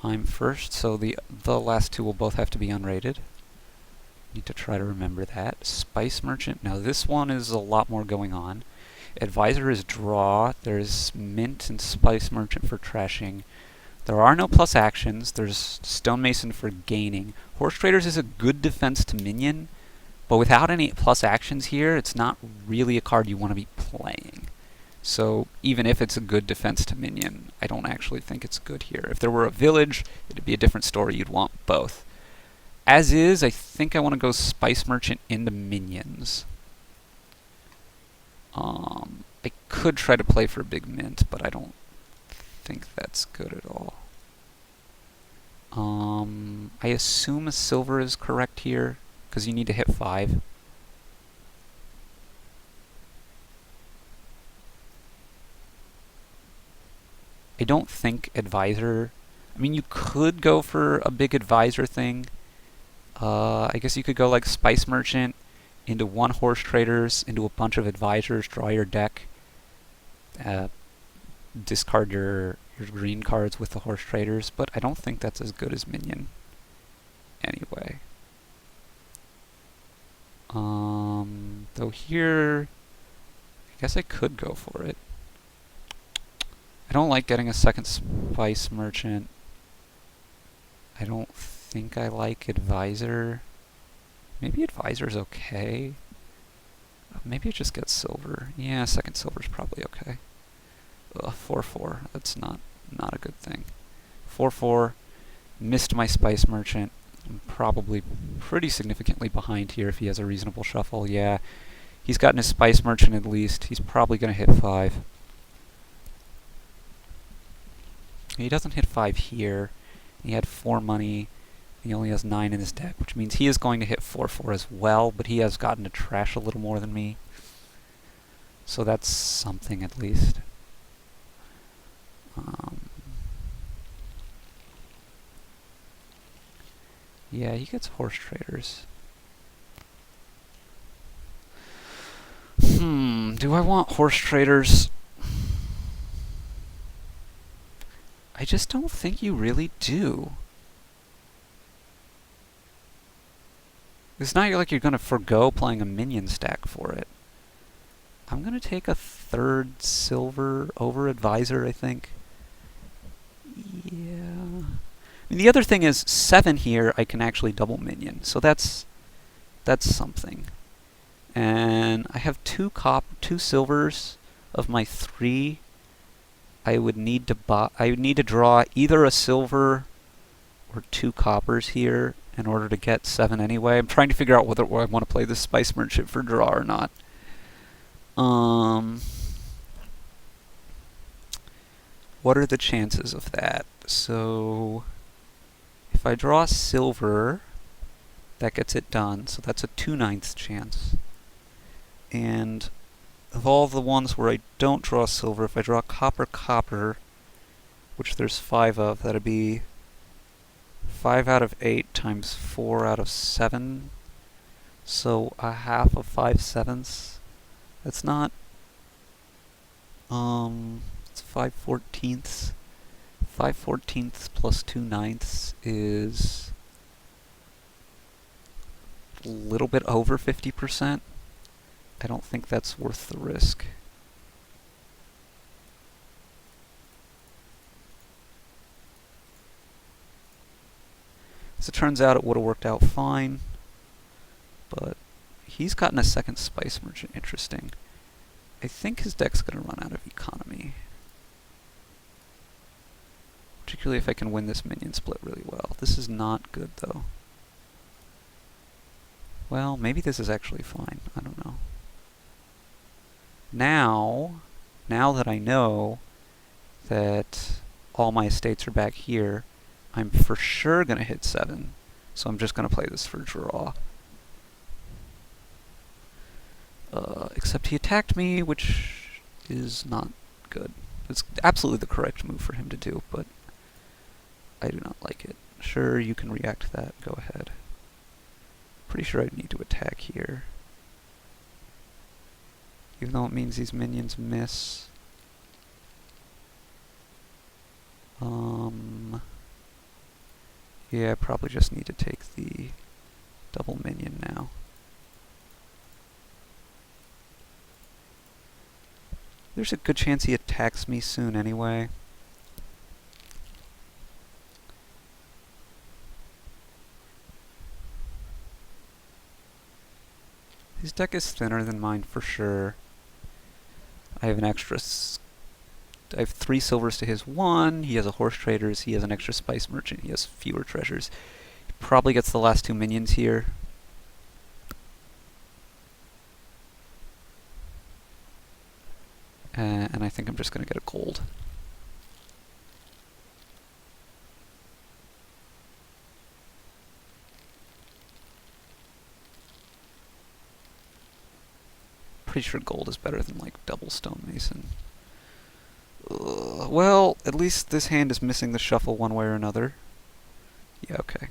I'm first, so the last two will both have to be unrated. Need to try to remember that. Spice Merchant. Now this one is a lot more going on. Advisor is draw. There's Mint and Spice Merchant for trashing. There are no plus actions. There's Stonemason for gaining. Horse Traders is a good defense to minion, but without any plus actions here, it's not really a card you want to be playing. So even if it's a good defense to minion, I don't actually think it's good here. If there were a village, it'd be a different story. You'd want both. As is, I think I want to go Spice Merchant into minions. I could try to play for a big mint, but I don't think that's good at all. I assume a silver is correct here, because you need to hit 5. I don't think advisor... I mean, you could go for a big advisor thing. I guess you could go like Spice Merchant into 1 Horse Traders, into a bunch of advisors, draw your deck, discard your green cards with the Horse Traders, but I don't think that's as good as minion. Anyway. Though here, I guess I could go for it. I don't like getting a second Spice Merchant. I don't think I like Advisor. Maybe Advisor's okay. Maybe I just get silver. Yeah, second silver's probably okay. 4-4. That's not a good thing. 4-4. Missed my Spice Merchant. I'm probably pretty significantly behind here if he has a reasonable shuffle. Yeah, he's gotten his Spice Merchant at least. He's probably going to hit 5. He doesn't hit 5 here. He had 4 money. He only has 9 in his deck, which means he is going to hit 4-4 as well, but he has gotten to trash a little more than me. So that's something at least. Yeah, he gets Horse Traders. Do I want Horse Traders? I just don't think you really do. It's not like you're going to forgo playing a minion stack for it. I'm going to take a 3rd silver over Advisor, I think. Yeah. I mean, the other thing is 7 here, I can actually double minion, so that's something. And I have 2 silvers of my 3. I would need to draw either a silver or 2 coppers here in order to get 7 anyway. I'm trying to figure out whether I want to play this Spice Merchant for draw or not. What are the chances of that? So if I draw silver, that gets it done. So that's a 2/9 chance. And of all the ones where I don't draw silver, if I draw copper, which there's 5 of, that'd be 5 out of 8 times 4 out of 7. So a half of 5/7. That's not... it's 5/14. 5/14 plus 2/9 is a little bit over 50%. I don't think that's worth the risk. As it turns out, it would have worked out fine, but he's gotten a 2nd Spice Merchant. Interesting. I think his deck's going to run out of economy. Particularly if I can win this minion split really well. This is not good, though. Well, maybe this is actually fine. I don't know. Now that I know that all my estates are back here, I'm for sure going to hit 7. So I'm just going to play this for draw. Except he attacked me, which is not good. It's absolutely the correct move for him to do, but I do not like it. Sure, you can react to that. Go ahead. Pretty sure I'd need to attack here. Even though it means these minions miss. Yeah, I probably just need to take the double minion now. There's a good chance he attacks me soon anyway. His deck is thinner than mine for sure. I have an extra I have 3 silvers to his 1. He has a horse traders. He has an extra spice merchant. He has fewer treasures. He probably gets the last 2 minions here. And I think I'm just going to get a gold. Pretty sure gold is better than like double stonemason. Well, at least this hand is missing the shuffle one way or another. Yeah, okay.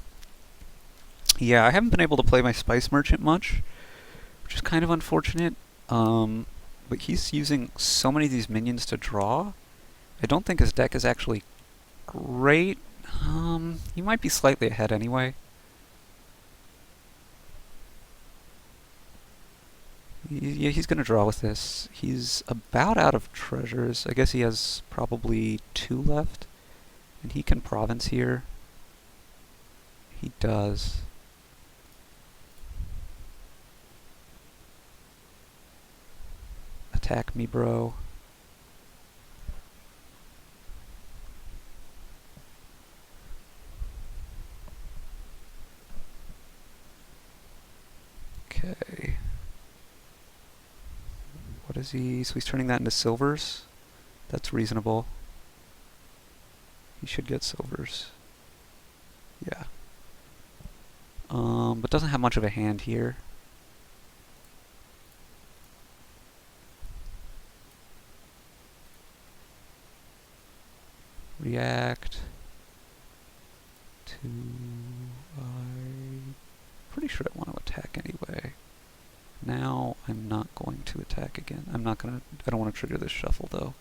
Yeah, I haven't been able to play my spice merchant much, which is kind of unfortunate. But he's using so many of these minions to draw. I don't think his deck is actually great. He might be slightly ahead anyway. Yeah, he's gonna draw with this. He's about out of treasures. I guess he has probably 2 left. And he can province here. He does. Attack me, bro. Okay. What is he? So he's turning that into silvers? That's reasonable. He should get silvers. Yeah. But doesn't have much of a hand here. React to... I'm pretty sure I want to attack anyway. Now I'm not going to attack again. I don't want to trigger this shuffle though.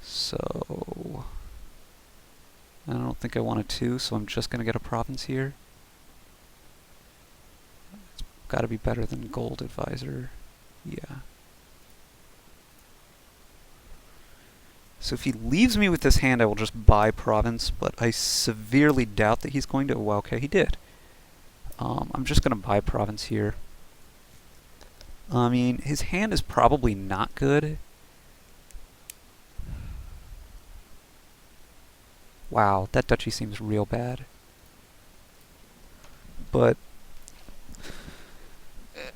So I don't think I wanted to, so I'm just gonna get a province here. It's gotta be better than gold advisor. Yeah. So if he leaves me with this hand, I will just buy province, but I severely doubt that he's going to. Well, okay, he did. I'm just gonna buy province here. I mean, his hand is probably not good. Wow, that duchy seems real bad. But,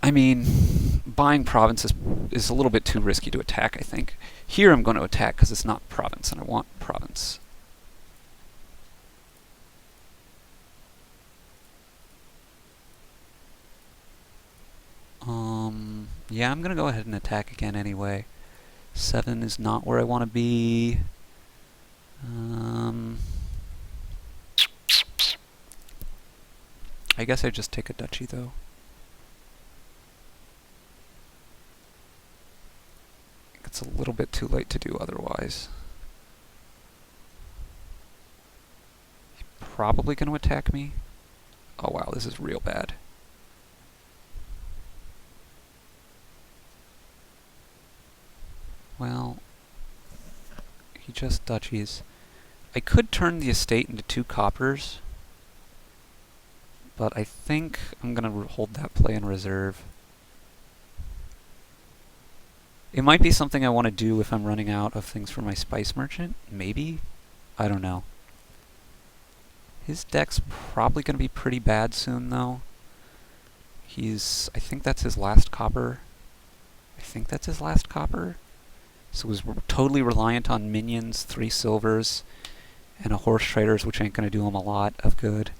I mean, buying province is a little bit too risky to attack, I think. Here I'm going to attack because it's not province, and I want province. Yeah, I'm going to go ahead and attack again anyway. 7 is not where I want to be. I guess I just take a duchy, though. It's a little bit too late to do otherwise. He's probably going to attack me. Oh wow, this is real bad. Well, he just duchies. I could turn the estate into 2 coppers, but I think I'm going to hold that play in reserve. It might be something I want to do if I'm running out of things for my spice merchant. Maybe? I don't know. His deck's probably going to be pretty bad soon, though. I think that's his last copper. So he's totally reliant on minions, 3 silvers, and a horse traders, which ain't going to do him a lot of good.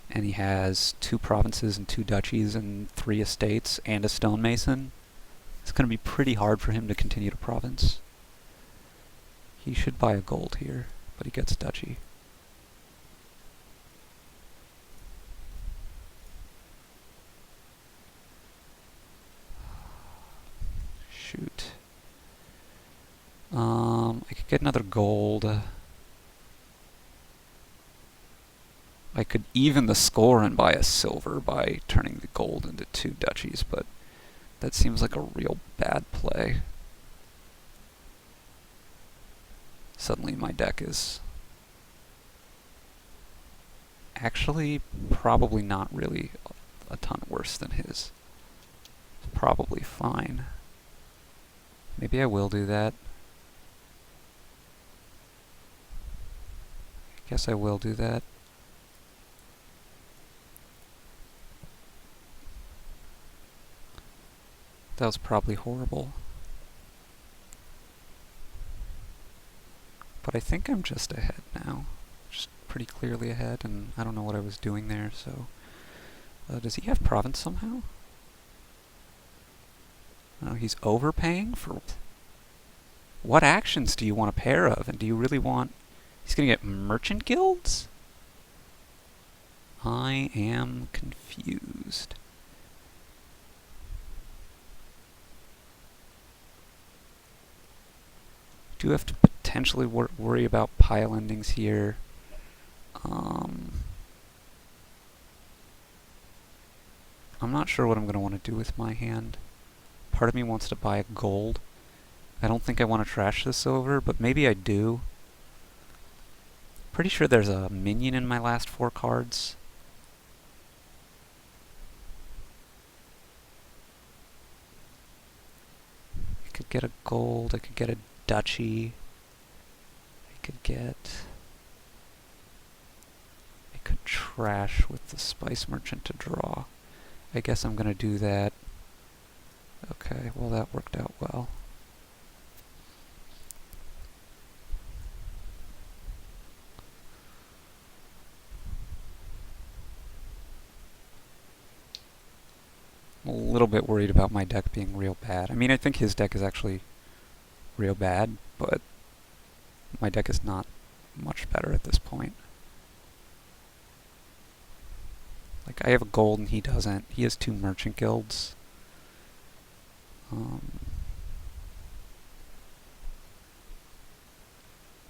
And he has 2 provinces and 2 duchies and 3 estates and a stonemason. It's going to be pretty hard for him to continue to province. He should buy a gold here, but he gets duchy. Shoot. I could get another gold. I could even the score and buy a silver by turning the gold into 2 duchies, but that seems like a real bad play. Suddenly my deck is actually probably not really a ton worse than his. It's probably fine. Maybe I will do that. I guess I will do that. That was probably horrible. But I think I'm just ahead now. Just pretty clearly ahead, and I don't know what I was doing there, so... does he have province somehow? Oh, he's overpaying for... What actions do you want a pair of? And do you really want... He's gonna get merchant guilds? I am confused. Do have to potentially worry about pile endings here. I'm not sure what I'm going to want to do with my hand. Part of me wants to buy a gold. I don't think I want to trash this over, but maybe I do. Pretty sure there's a minion in my last 4 cards. I could get a gold, I could get a duchy. I could trash with the spice merchant to draw. I guess I'm gonna do that. Okay, well that worked out well. I'm a little bit worried about my deck being real bad. I mean, I think his deck is actually real bad, but my deck is not much better at this point. Like, I have a gold and he doesn't. He has 2 merchant guilds.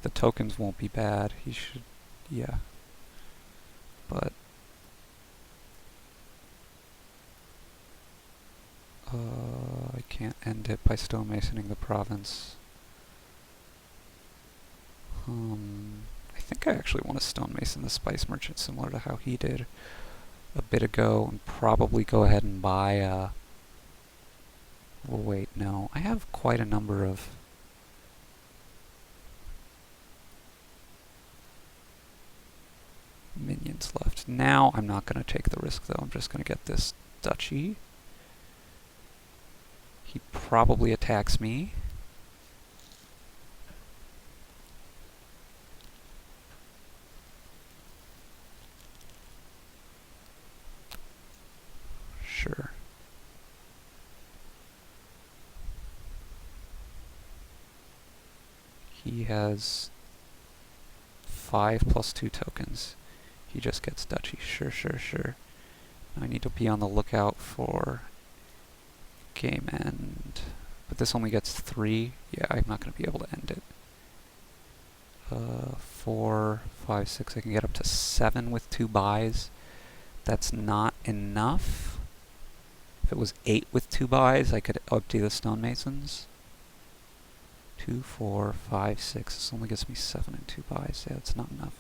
The tokens won't be bad. He should, yeah. But I can't end it by stonemasoning the province. I think I actually want to stonemason the spice merchant similar to how he did a bit ago, and probably go ahead and buy a... Well, wait, no. I have quite a number of... minions left. Now I'm not going to take the risk, though. I'm just going to get this duchy. He probably attacks me. Sure. He has 5 plus 2 tokens. He just gets duchy. Sure, sure, sure. I need to be on the lookout for game end. But this only gets 3. Yeah, I'm not going to be able to end it. 4, 5, 6. I can get up to 7 with 2 buys. That's not enough. If it was 8 with 2 buys, I could empty the stonemasons. 2, 4, 5, 6. This only gives me 7 and 2 buys. Yeah, it's not enough.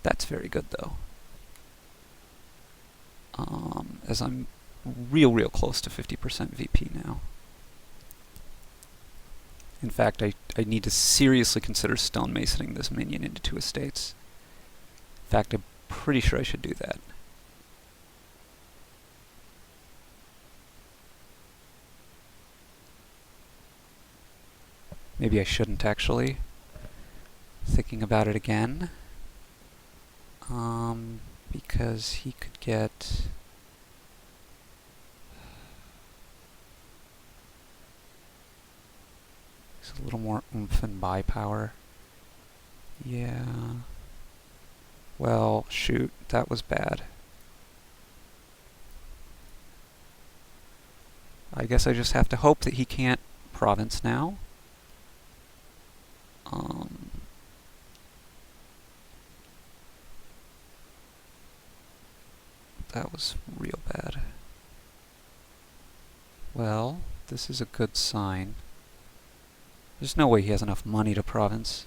That's very good, though. As I'm real close to 50% VP now. In fact, I need to seriously consider stonemasoning this minion into 2 estates. In fact, I'm pretty sure I should do that. Maybe I shouldn't, actually. Thinking about it again. Because he could get... He's a little more oomph and buy power. Yeah. Well, shoot, that was bad. I guess I just have to hope that he can't province now. That was real bad. Well, this is a good sign. There's no way he has enough money to province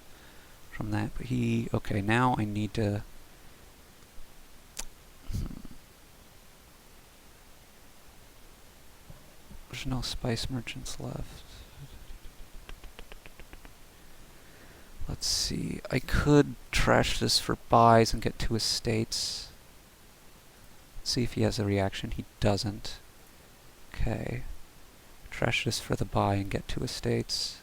from that, but he... Okay, now I need to... There's no spice merchants left. Let's see. I could trash this for buys and get 2 estates. Let's see if he has a reaction. He doesn't. Okay. Trash this for the buy and get 2 estates.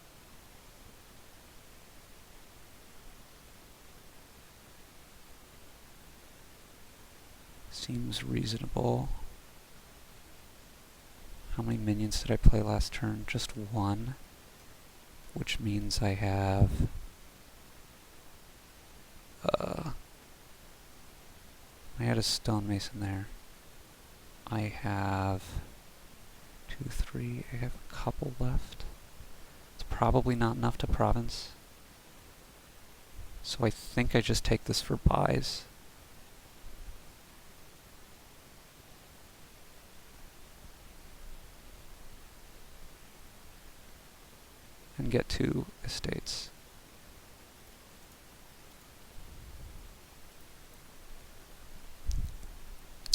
Seems reasonable. How many minions did I play last turn? Just 1. Which means I have... I had a stonemason there. I have 2, 3, I have a couple left. It's probably not enough to province. So I think I just take this for buys. And get 2 estates.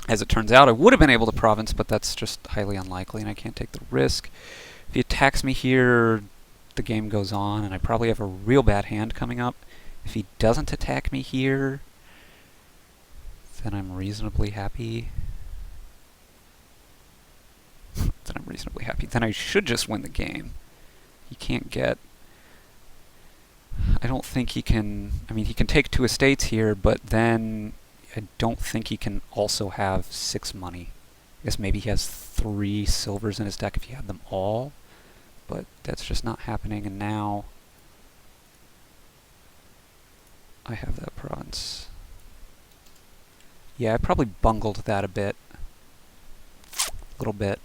As it turns out, I would have been able to province, but that's just highly unlikely, and I can't take the risk. If he attacks me here, the game goes on, and I probably have a real bad hand coming up. If he doesn't attack me here, then I'm reasonably happy. Then I should just win the game. He can't get... I don't think he can... I mean, he can take 2 estates here, but then I don't think he can also have 6 money. I guess maybe he has 3 silvers in his deck if he had them all, but that's just not happening, and now I have that province. Yeah, I probably bungled that a bit. A little bit.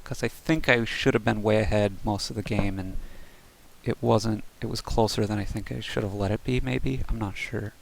Because I think I should have been way ahead most of the game, and it wasn't. It was closer than I think I should have let it be, maybe. I'm not sure.